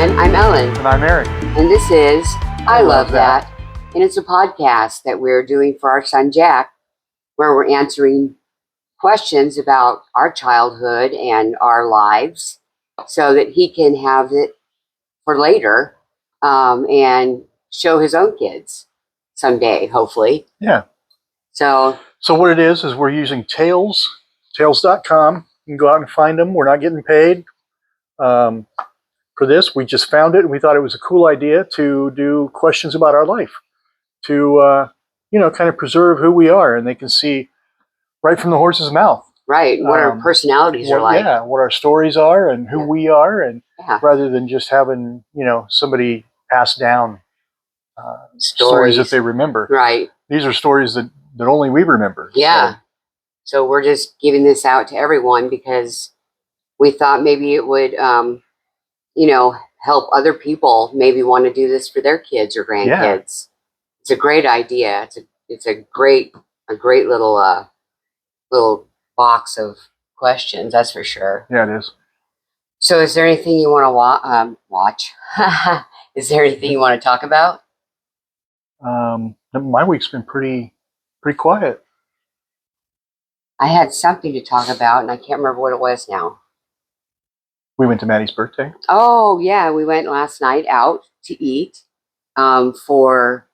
everyone. I'm Ellen. And I'm Eric. And this is I Love That. And it's a podcast that we're doing for our son, Jack, where we're answering questions about our childhood and our lives so that he can have it for later and show his own kids someday, hopefully. Yeah. So what it is we're using tails.com. You can go out and find them. We're not getting paid for this. We just found it and we thought it was a cool idea to do questions about our life to, kind of preserve who we are, and they can see right from the horse's mouth. Right, what our personalities are like. Yeah, what our stories are and who we are, and rather than just having, somebody pass down stories that they remember. Right. These are stories that only we remember. Yeah. So we're just giving this out to everyone because we thought maybe it would, help other people maybe want to do this for their kids or grandkids. Yeah. It's a great idea. It's a great little box of questions. That's for sure. Yeah, it is. So, is there anything you want to watch? Is there anything you want to talk about? My week's been pretty quiet. I had something to talk about, and I can't remember what it was now. We went to Maddie's birthday. Oh, yeah. We went last night out to eat for...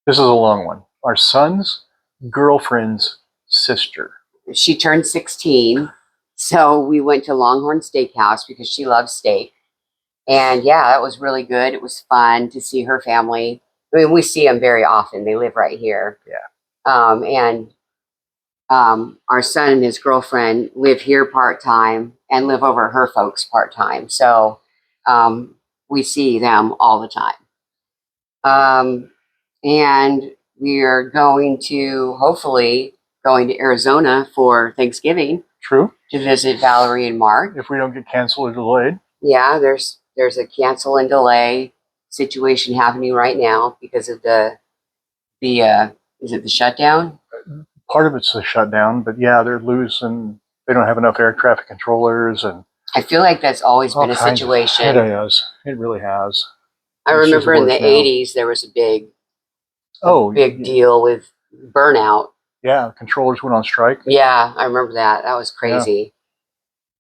This is a long one. Our son's girlfriend's sister. She turned 16, so we went to Longhorn Steakhouse because she loves steak. And, yeah, that was really good. It was fun to see her family. I mean, we see them very often. They live right here. Yeah. Our son and his girlfriend live here part-time and live over her folks part-time. So we see them all the time. And we are hopefully going to Arizona for Thanksgiving. True. To visit Valerie and Mark. If we don't get canceled or delayed. Yeah, there's a cancel and delay situation happening right now because of is it the shutdown? Part of it's the shutdown, but yeah, they're losing. They don't have enough air traffic controllers, and I feel like that's always been a situation. It is. It really has. I remember in the 80s there was a big deal with burnout. Yeah, controllers went on strike. Yeah, I remember that. That was crazy. Yeah.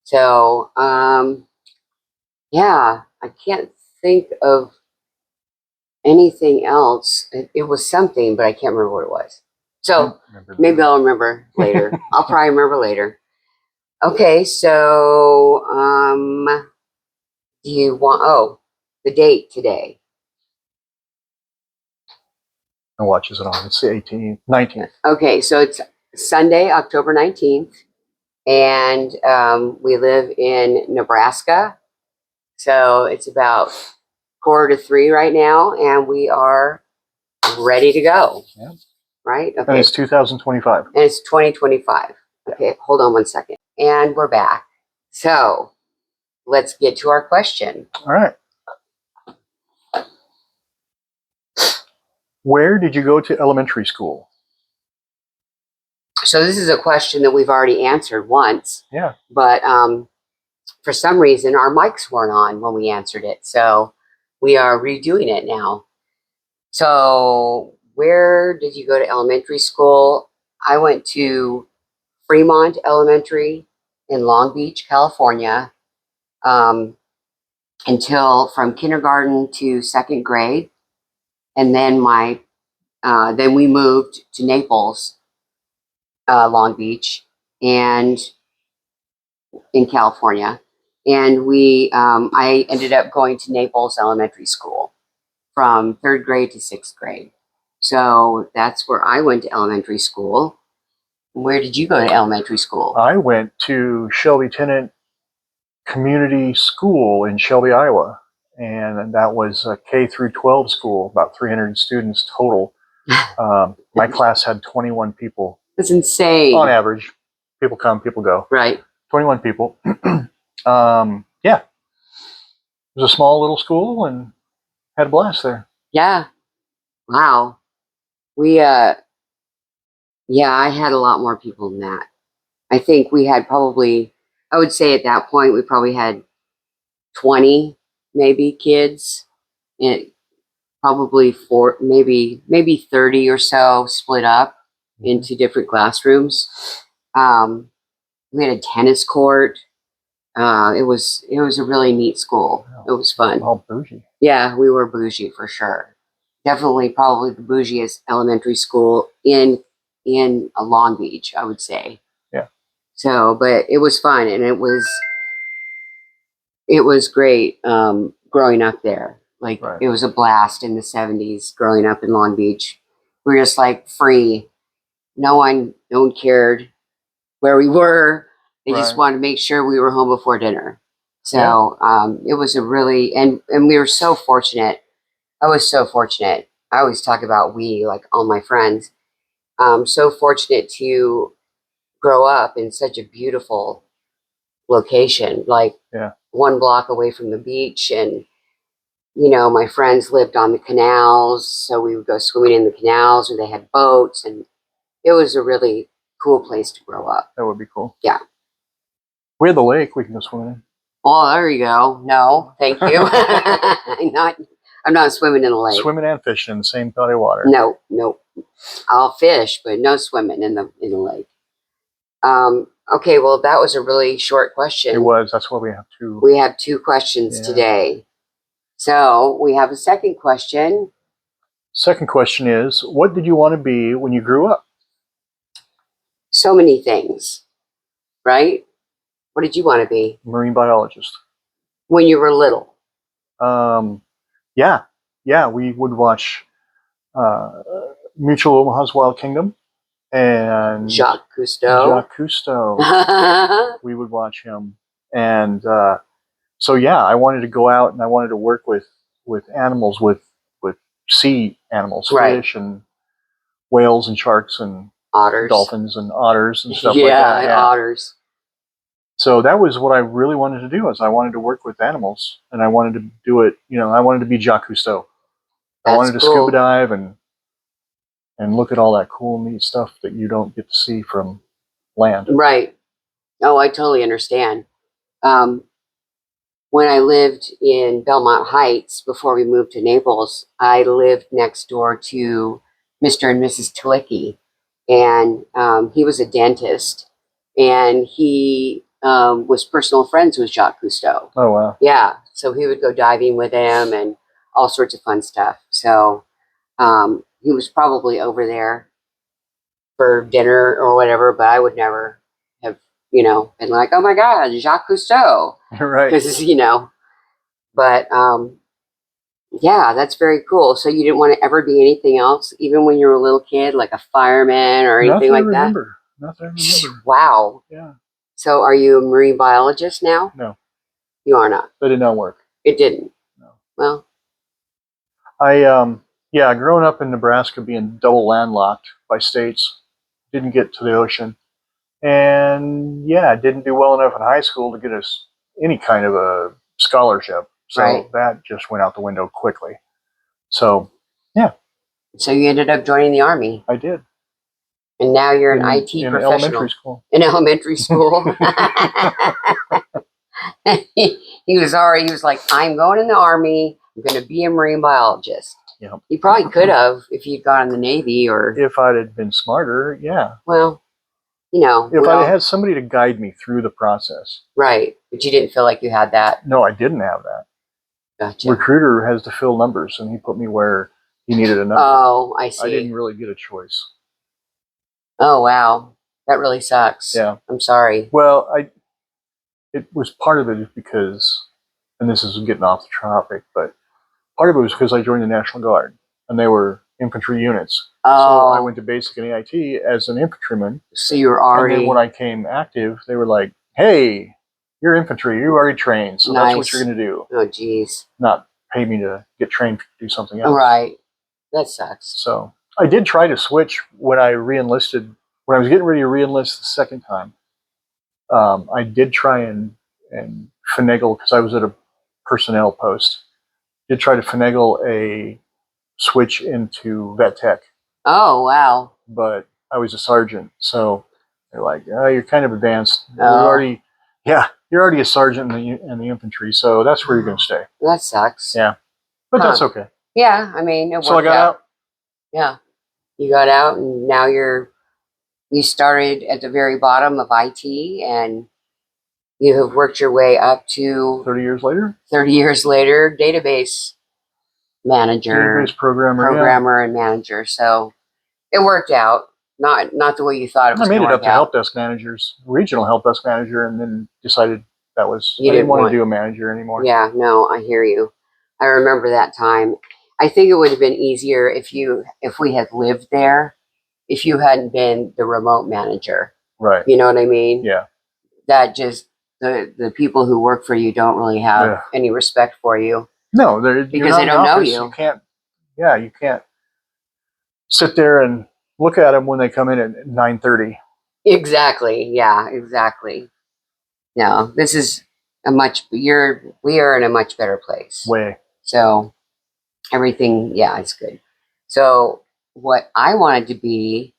So, I can't think of anything else. It was something, but I can't remember what it was. So maybe I'll remember later. I'll probably remember later. Okay, so do you want the date today? And watches it on. It's the 19th. Okay, so it's Sunday, October 19th, and we live in Nebraska. So it's about 2:45 right now, and we are ready to go. Yeah. Right? Okay. And it's 2025. And it's 2025. Okay, hold on one second. And we're back. So let's get to our question. All right. Where did you go to elementary school? So this is a question that we've already answered once. Yeah. But for some reason, our mics weren't on when we answered it. So we are redoing it now. So where did you go to elementary school? I went to Fremont Elementary in Long Beach, California, until from kindergarten to 2nd grade. And then then we moved to Naples, Long Beach, and in California. And I ended up going to Naples Elementary School from 3rd grade to 6th grade. So that's where I went to elementary school. Where did you go to elementary school? I went to Shelby Tennant Community School in Shelby, Iowa. And that was a K through 12 school, about 300 students total. My class had 21 people. That's insane. On average. People come, people go. Right. 21 people. Yeah. It was a small little school and had a blast there. Yeah. Wow. I had a lot more people than that. I think we had I would say at that point, we probably had 20 maybe kids, and probably maybe 30 or so split up into different classrooms. We had a tennis court. It was a really neat school. It was fun. All bougie. Yeah, we were bougie for sure. Definitely, probably the bougiest elementary school in Long Beach, I would say. Yeah. So, but it was fun, and it was great growing up there. Like Right. It was a blast in the 70s growing up in Long Beach. We were just like free. No one cared where we were. They just Right. wanted to make sure we were home before dinner. So it was a really and we were so fortunate. I was so fortunate. I always talk about we, like all my friends. So fortunate to grow up in such a beautiful location, like Yeah. 1 block away from the beach. And, my friends lived on the canals. So we would go swimming in the canals, or they had boats. And it was a really cool place to grow up. That would be cool. Yeah. We had the lake we can go swimming in. Oh, there you go. No, thank you. I'm not swimming in the lake. Swimming and fishing in the same body of water. No. I'll fish, but no swimming in the lake. Okay, well, that was a really short question. It was. That's why we have two. We have 2 questions today. So we have a second question. Second question is, what did you want to be when you grew up? So many things, right? What did you want to be Marine biologist. when you were little? Yeah. We would watch Mutual Omaha's Wild Kingdom and Jacques Cousteau. We would watch him, and so I wanted to go out and I wanted to work with animals, with sea animals, Right. fish and whales and sharks and Otters. dolphins and otters and stuff like that. Yeah, otters. So that was what I really wanted to do. Is I wanted to work with animals, and I wanted to do it. I wanted to be Jacques Cousteau. I wanted to scuba dive and look at all that cool, neat stuff that you don't get to see from land. Right. Oh, I totally understand. When I lived in Belmont Heights before we moved to Naples, I lived next door to Mr. and Mrs. Tlicki, and he was a dentist, and he was personal friends with Jacques Cousteau. Oh, wow. Yeah, so he would go diving with him and all sorts of fun stuff. So he was probably over there for dinner or whatever, but I would never have, been like, oh my God, Jacques Cousteau. Right. Because, but yeah, that's very cool. So you didn't want to ever be anything else, even when you were a little kid, like a fireman or anything like that? Nothing I remember. Wow. Yeah. So are you a marine biologist now? No. You are not? That did not work. It didn't? No. Well. Growing up in Nebraska, being double landlocked by states, didn't get to the ocean. And didn't do well enough in high school to get us any kind of a scholarship. So that just went out the window quickly. So, yeah. So you ended up joining the Army. I did. And now you're an IT professional. Elementary school. In elementary school. He was like, I'm going in the Army. I'm going to be a marine biologist. Yeah. You probably could have if you'd gone in the Navy or. If I'd have been smarter, yeah. Well, if I had somebody to guide me through the process. Right. But you didn't feel like you had that. No, I didn't have that. Gotcha. Recruiter has to fill numbers, and he put me where he needed a number. Oh, I see. I didn't really get a choice. Oh, wow. That really sucks. Yeah. I'm sorry. Well, it was part of it because, and this is getting off the topic, but part of it was because I joined the National Guard, and they were infantry units. Oh. So I went to basic and AIT as an infantryman. So you were already. And then when I came active, they were like, hey, you're infantry. You already trained. So that's what you're going to do. Oh, geez. Not pay me to get trained to do something else. Right. That sucks. So I did try to switch when I re-enlisted. When I was getting ready to re-enlist the second time, I did try and finagle, because I was at a personnel post, did try to finagle a switch into vet tech. Oh, wow. But I was a sergeant, so they're like, oh, you're kind of advanced. Oh. you're already a sergeant in the infantry, so that's where you're going to stay. That sucks. Yeah, but that's okay. Yeah, I mean, it So I worked got out. Yeah, you got out, and now you started at the very bottom of IT, and you have worked your way up to 30 years later. 30 years later, database manager, Database programmer, and manager. So it worked out. Not the way you thought it was. I made going it up to out. help desk managers, regional help desk manager, and then decided that was You I didn't want want- to do a manager anymore. Yeah, no, I hear you. I remember that time. I think it would have been easier if we had lived there, if you hadn't been the remote manager. Right. You know what I mean? Yeah. That just the people who work for you don't really have any respect for you. No, because they don't know you. You can't. Yeah, you can't sit there and look at them when they come in at 9:30. Exactly. Yeah. Exactly. No, this is we are in a much better place. Way. So everything, yeah, it's good. So what I wanted to be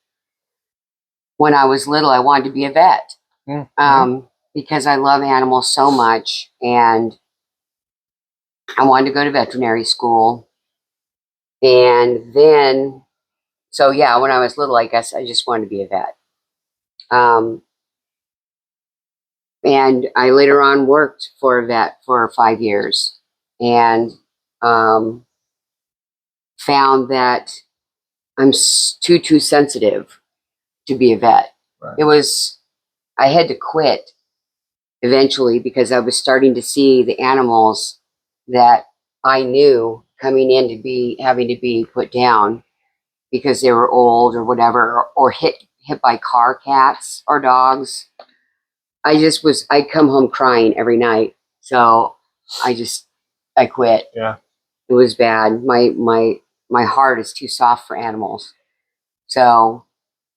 when I was little, I wanted to be a vet. Mm-hmm. Because I love animals so much, and I wanted to go to veterinary school. And then, so yeah, when I was little, I guess I just wanted to be a vet. And I later on worked for a vet for 5 years, and found that I'm too sensitive to be a vet. Right. I had to quit eventually because I was starting to see the animals that I knew coming in to having to be put down because they were old or whatever, or hit by car, cats or dogs. I'd come home crying every night. So I quit. Yeah. It was bad. My heart is too soft for animals. So,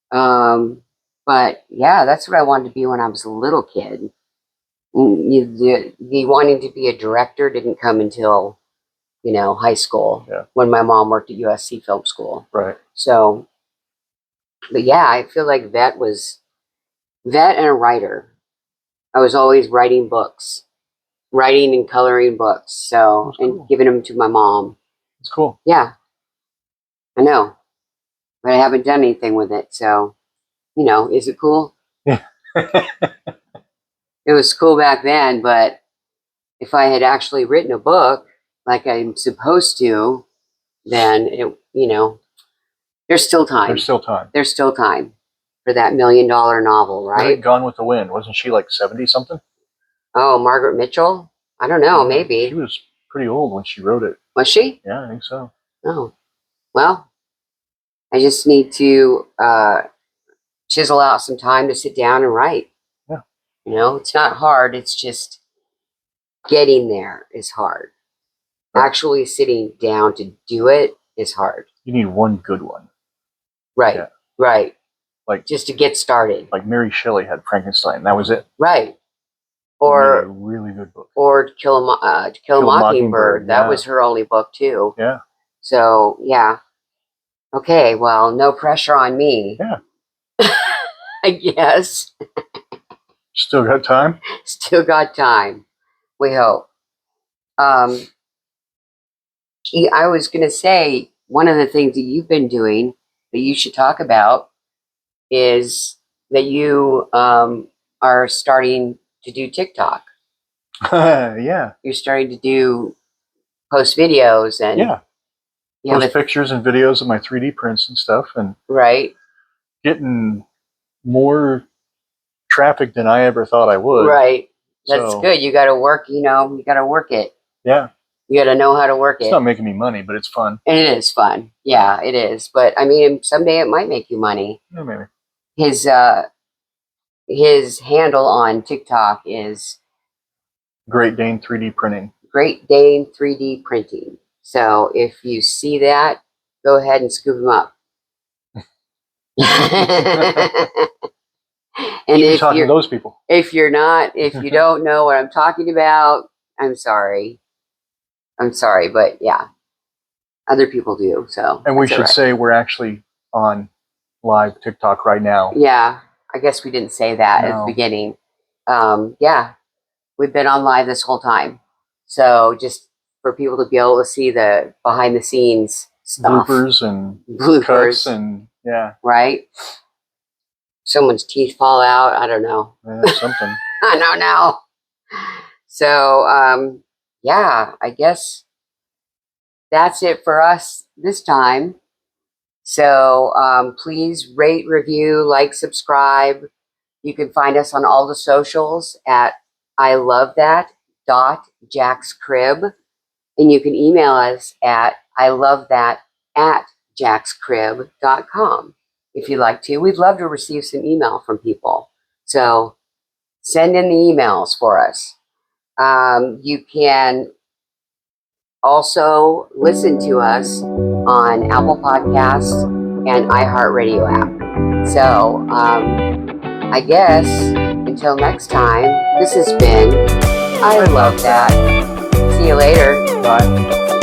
but yeah, that's what I wanted to be when I was a little kid. The wanting to be a director didn't come until, high school, when my mom worked at USC Film School. Right. So, but yeah, I feel like vet and a writer. I was always writing and coloring books. So, and giving them to my mom. It's cool. Yeah, I know, but I haven't done anything with it. So, is it cool? Yeah. It was cool back then, but if I had actually written a book like I'm supposed to, then there's still time. There's still time. There's still time for that $1 million novel, right? Gone with the Wind. Wasn't she like 70 something? Oh, Margaret Mitchell? I don't know, maybe. She was pretty old when she wrote it. Was she? Yeah, I think so. Oh, well, I just need to chisel out some time to sit down and write. Yeah. It's not hard. It's just getting there is hard. Right. Actually sitting down to do it is hard. You need one good one. Right. Yeah. Right. Like just to get started. Like Mary Shelley had Frankenstein. That was it. Right. Or a really good book. Or To Kill a Mockingbird. That was her only book too. Yeah. So yeah. Okay. Well, no pressure on me. Yeah. I guess. Still got time? Still got time. We hope. I was going to say, one of the things that you've been doing that you should talk about is that you are starting to do TikTok. Yeah. You're starting to post videos and post pictures and videos of my 3D prints and stuff, and right, getting more traffic than I ever thought I would. Right. That's good. You got to work. You got to work it. Yeah. You got to know how to work it. It's not making me money, but it's fun. And it is fun. Yeah, it is. But I mean, someday it might make you money. Yeah, maybe. His handle on TikTok is Great Dane 3D Printing. Great Dane 3D Printing. So if you see that, go ahead and scoop him up. And if talking to those people, if you don't know what I'm talking about, I'm sorry. But yeah, other people do. So, and we should say we're actually on live TikTok right now. Yeah, I guess we didn't say that at the beginning. Yeah, we've been on live this whole time. So just for people to be able to see the behind the scenes stuff. Bloopers and Bloopers. cuts and yeah. Right? Someone's teeth fall out. I don't know. Something. I don't know. So, yeah, I guess that's it for us this time. So please rate, review, like, subscribe. You can find us on all the socials at ilovethat.jackscrib. And you can email us at ilovethat@jackscrib.com if you'd like to. We'd love to receive some email from people. So send in the emails for us. You can also listen to us on Apple Podcasts and iHeartRadio app. So I guess until next time, this has been I Love That. See you later. Bye.